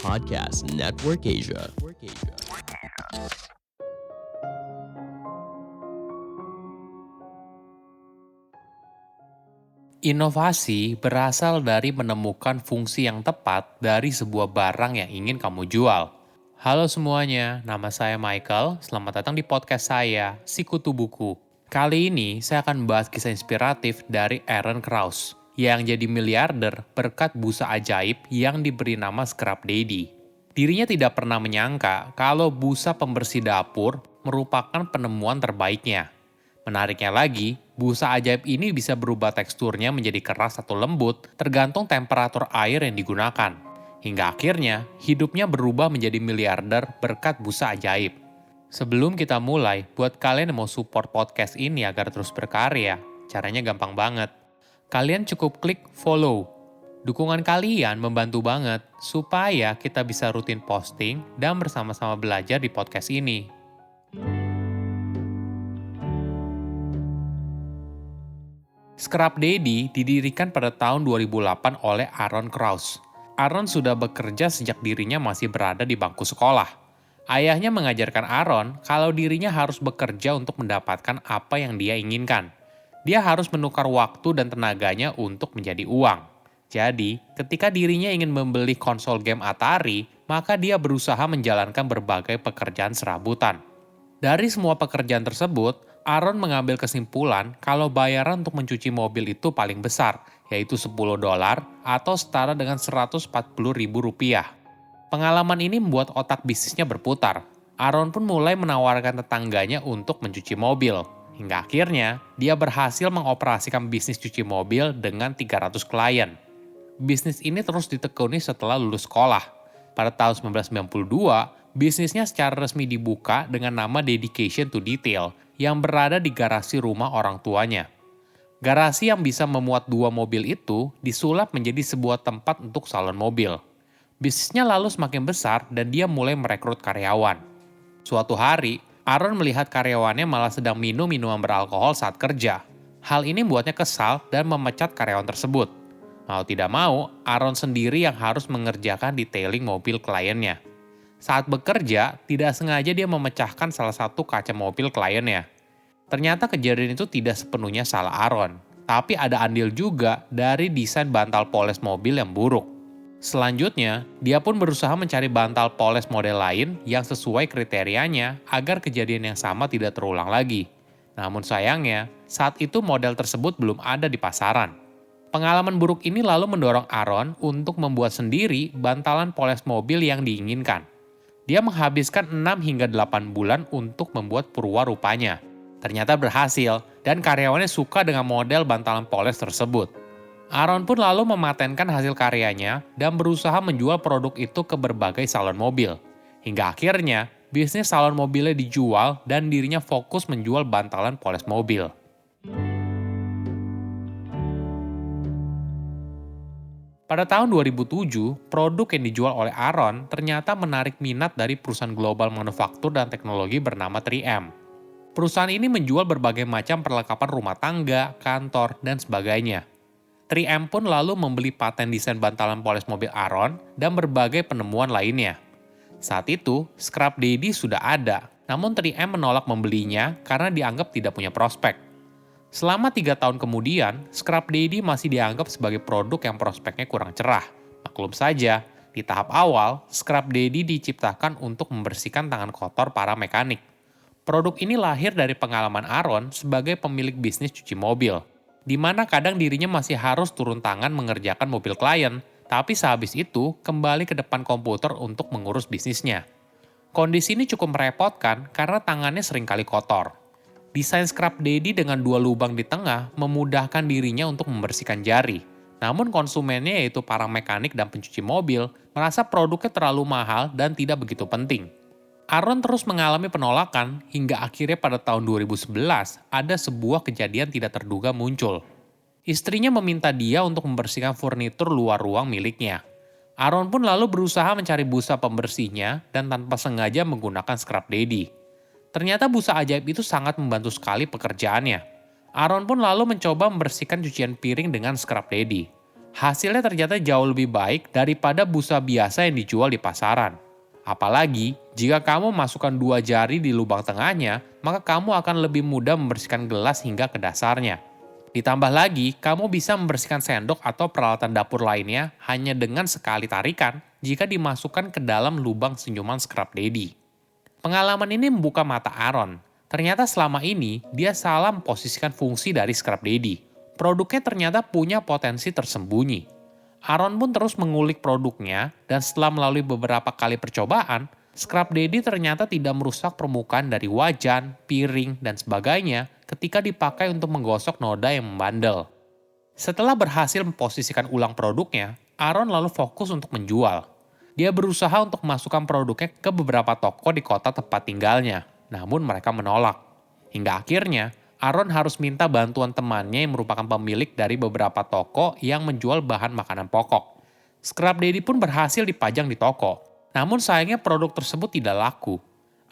Podcast Network Asia. Inovasi berasal dari menemukan fungsi yang tepat dari sebuah barang yang ingin kamu jual. Halo semuanya, nama saya Michael. Selamat datang di podcast saya, Sikutu Buku. Kali ini saya akan membahas kisah inspiratif dari Aaron Krause yang jadi miliarder berkat busa ajaib yang diberi nama Scrub Daddy. Dirinya tidak pernah menyangka kalau busa pembersih dapur merupakan penemuan terbaiknya. Menariknya lagi, busa ajaib ini bisa berubah teksturnya menjadi keras atau lembut tergantung temperatur air yang digunakan. Hingga akhirnya, hidupnya berubah menjadi miliarder berkat busa ajaib. Sebelum kita mulai, buat kalian yang mau support podcast ini agar terus berkarya, caranya gampang banget. Kalian cukup klik follow. Dukungan kalian membantu banget supaya kita bisa rutin posting dan bersama-sama belajar di podcast ini. Scrub Daddy didirikan pada tahun 2008 oleh Aaron Krause. Aaron sudah bekerja sejak dirinya masih berada di bangku sekolah. Ayahnya mengajarkan Aaron kalau dirinya harus bekerja untuk mendapatkan apa yang dia inginkan. Dia harus menukar waktu dan tenaganya untuk menjadi uang. Jadi, ketika dirinya ingin membeli konsol game Atari, maka dia berusaha menjalankan berbagai pekerjaan serabutan. Dari semua pekerjaan tersebut, Aaron mengambil kesimpulan kalau bayaran untuk mencuci mobil itu paling besar, yaitu $10 atau setara dengan Rp140.000. Pengalaman ini membuat otak bisnisnya berputar. Aaron pun mulai menawarkan tetangganya untuk mencuci mobil. Hingga akhirnya, dia berhasil mengoperasikan bisnis cuci mobil dengan 300 klien. Bisnis ini terus ditekuni setelah lulus sekolah. Pada tahun 1992, bisnisnya secara resmi dibuka dengan nama Dedication to Detail yang berada di garasi rumah orang tuanya. Garasi yang bisa memuat 2 mobil itu disulap menjadi sebuah tempat untuk salon mobil. Bisnisnya lalu semakin besar dan dia mulai merekrut karyawan. Suatu hari, Aaron melihat karyawannya malah sedang minum minuman beralkohol saat kerja. Hal ini membuatnya kesal dan memecat karyawan tersebut. Mau tidak mau, Aaron sendiri yang harus mengerjakan detailing mobil kliennya. Saat bekerja, tidak sengaja dia memecahkan salah satu kaca mobil kliennya. Ternyata kejadian itu tidak sepenuhnya salah Aaron, tapi ada andil juga dari desain bantal poles mobil yang buruk. Selanjutnya, dia pun berusaha mencari bantal poles model lain yang sesuai kriterianya agar kejadian yang sama tidak terulang lagi. Namun sayangnya, saat itu model tersebut belum ada di pasaran. Pengalaman buruk ini lalu mendorong Aaron untuk membuat sendiri bantalan poles mobil yang diinginkan. Dia menghabiskan 6 hingga 8 bulan untuk membuat purwarupanya. Ternyata berhasil, dan karyawannya suka dengan model bantalan poles tersebut. Aaron pun lalu mematenkan hasil karyanya dan berusaha menjual produk itu ke berbagai salon mobil. Hingga akhirnya, bisnis salon mobilnya dijual dan dirinya fokus menjual bantalan poles mobil. Pada tahun 2007, produk yang dijual oleh Aaron ternyata menarik minat dari perusahaan global manufaktur dan teknologi bernama 3M. Perusahaan ini menjual berbagai macam perlengkapan rumah tangga, kantor, dan sebagainya. 3M pun lalu membeli paten desain bantalan poles mobil Aaron dan berbagai penemuan lainnya. Saat itu, Scrub Daddy sudah ada, namun 3M menolak membelinya karena dianggap tidak punya prospek. Selama 3 tahun kemudian, Scrub Daddy masih dianggap sebagai produk yang prospeknya kurang cerah. Maklum saja, di tahap awal, Scrub Daddy diciptakan untuk membersihkan tangan kotor para mekanik. Produk ini lahir dari pengalaman Aaron sebagai pemilik bisnis cuci mobil, di mana kadang dirinya masih harus turun tangan mengerjakan mobil klien, tapi sehabis itu kembali ke depan komputer untuk mengurus bisnisnya. Kondisi ini cukup merepotkan karena tangannya seringkali kotor. Desain Scrub Daddy dengan 2 lubang di tengah memudahkan dirinya untuk membersihkan jari. Namun konsumennya yaitu para mekanik dan pencuci mobil merasa produknya terlalu mahal dan tidak begitu penting. Aaron terus mengalami penolakan hingga akhirnya pada tahun 2011 ada sebuah kejadian tidak terduga muncul. Istrinya meminta dia untuk membersihkan furnitur luar ruang miliknya. Aaron pun lalu berusaha mencari busa pembersihnya dan tanpa sengaja menggunakan Scrub Daddy. Ternyata busa ajaib itu sangat membantu sekali pekerjaannya. Aaron pun lalu mencoba membersihkan cucian piring dengan Scrub Daddy. Hasilnya ternyata jauh lebih baik daripada busa biasa yang dijual di pasaran. Apalagi, jika kamu masukkan 2 jari di lubang tengahnya, maka kamu akan lebih mudah membersihkan gelas hingga ke dasarnya. Ditambah lagi, kamu bisa membersihkan sendok atau peralatan dapur lainnya hanya dengan sekali tarikan jika dimasukkan ke dalam lubang senyuman Scrub Daddy. Pengalaman ini membuka mata Aaron. Ternyata selama ini, dia salah memposisikan fungsi dari Scrub Daddy. Produknya ternyata punya potensi tersembunyi. Aaron pun terus mengulik produknya, dan setelah melalui beberapa kali percobaan, Scrub Daddy ternyata tidak merusak permukaan dari wajan, piring, dan sebagainya ketika dipakai untuk menggosok noda yang membandel. Setelah berhasil memposisikan ulang produknya, Aaron lalu fokus untuk menjual. Dia berusaha untuk memasukkan produknya ke beberapa toko di kota tempat tinggalnya, namun mereka menolak. Hingga akhirnya, Aaron harus minta bantuan temannya yang merupakan pemilik dari beberapa toko yang menjual bahan makanan pokok. Scrub Daddy pun berhasil dipajang di toko, namun sayangnya produk tersebut tidak laku.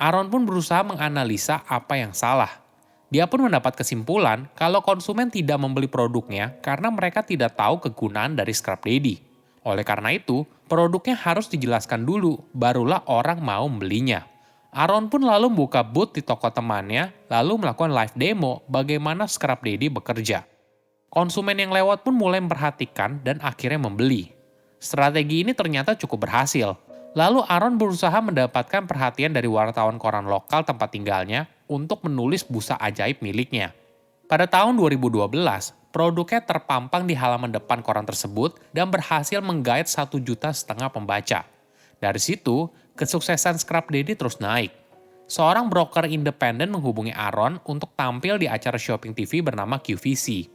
Aaron pun berusaha menganalisa apa yang salah. Dia pun mendapat kesimpulan kalau konsumen tidak membeli produknya karena mereka tidak tahu kegunaan dari Scrub Daddy. Oleh karena itu, produknya harus dijelaskan dulu, barulah orang mau membelinya. Aaron pun lalu membuka booth di toko temannya, lalu melakukan live demo bagaimana Scrub Daddy bekerja. Konsumen yang lewat pun mulai memperhatikan dan akhirnya membeli. Strategi ini ternyata cukup berhasil. Lalu Aaron berusaha mendapatkan perhatian dari wartawan koran lokal tempat tinggalnya untuk menulis busa ajaib miliknya. Pada tahun 2012, produknya terpampang di halaman depan koran tersebut dan berhasil menggait 1,5 juta pembaca. Dari situ, kesuksesan Scrub Daddy terus naik. Seorang broker independen menghubungi Aaron untuk tampil di acara shopping TV bernama QVC.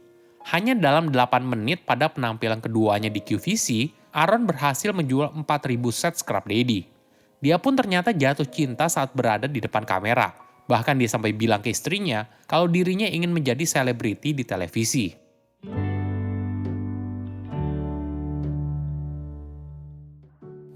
Hanya dalam 8 menit pada penampilan keduanya di QVC, Aaron berhasil menjual 4.000 set Scrub Daddy. Dia pun ternyata jatuh cinta saat berada di depan kamera. Bahkan dia sampai bilang ke istrinya kalau dirinya ingin menjadi selebriti di televisi.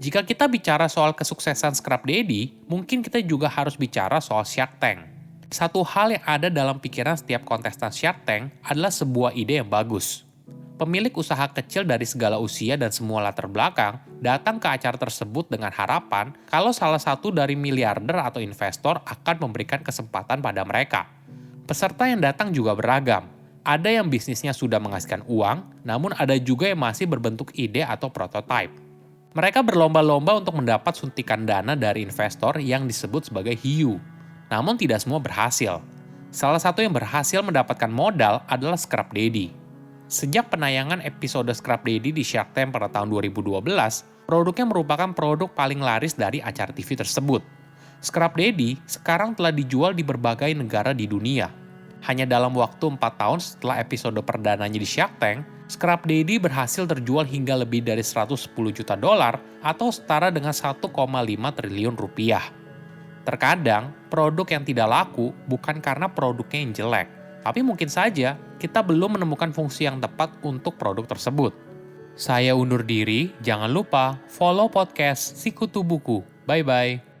Jika kita bicara soal kesuksesan Scrub Daddy, mungkin kita juga harus bicara soal Shark Tank. Satu hal yang ada dalam pikiran setiap kontestan Shark Tank adalah sebuah ide yang bagus. Pemilik usaha kecil dari segala usia dan semua latar belakang datang ke acara tersebut dengan harapan kalau salah satu dari miliarder atau investor akan memberikan kesempatan pada mereka. Peserta yang datang juga beragam. Ada yang bisnisnya sudah menghasilkan uang, namun ada juga yang masih berbentuk ide atau prototipe. Mereka berlomba-lomba untuk mendapat suntikan dana dari investor yang disebut sebagai hiu. Namun tidak semua berhasil. Salah satu yang berhasil mendapatkan modal adalah Scrub Daddy. Sejak penayangan episode Scrub Daddy di Shark Tank pada tahun 2012, produknya merupakan produk paling laris dari acara TV tersebut. Scrub Daddy sekarang telah dijual di berbagai negara di dunia. Hanya dalam waktu 4 tahun setelah episode perdananya di Shark Tank, Scrub Daddy berhasil terjual hingga lebih dari 110 juta dolar atau setara dengan 1,5 triliun rupiah. Terkadang, produk yang tidak laku bukan karena produknya yang jelek, tapi mungkin saja kita belum menemukan fungsi yang tepat untuk produk tersebut. Saya undur diri, jangan lupa follow podcast Sikutu Buku. Bye-bye.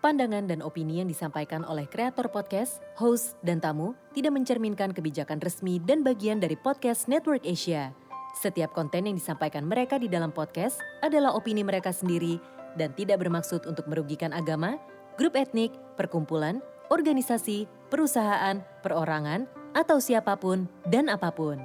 Pandangan dan opini yang disampaikan oleh kreator podcast, host, dan tamu tidak mencerminkan kebijakan resmi dan bagian dari podcast Network Asia. Setiap konten yang disampaikan mereka di dalam podcast adalah opini mereka sendiri dan tidak bermaksud untuk merugikan agama, grup etnik, perkumpulan, organisasi, perusahaan, perorangan, atau siapapun dan apapun.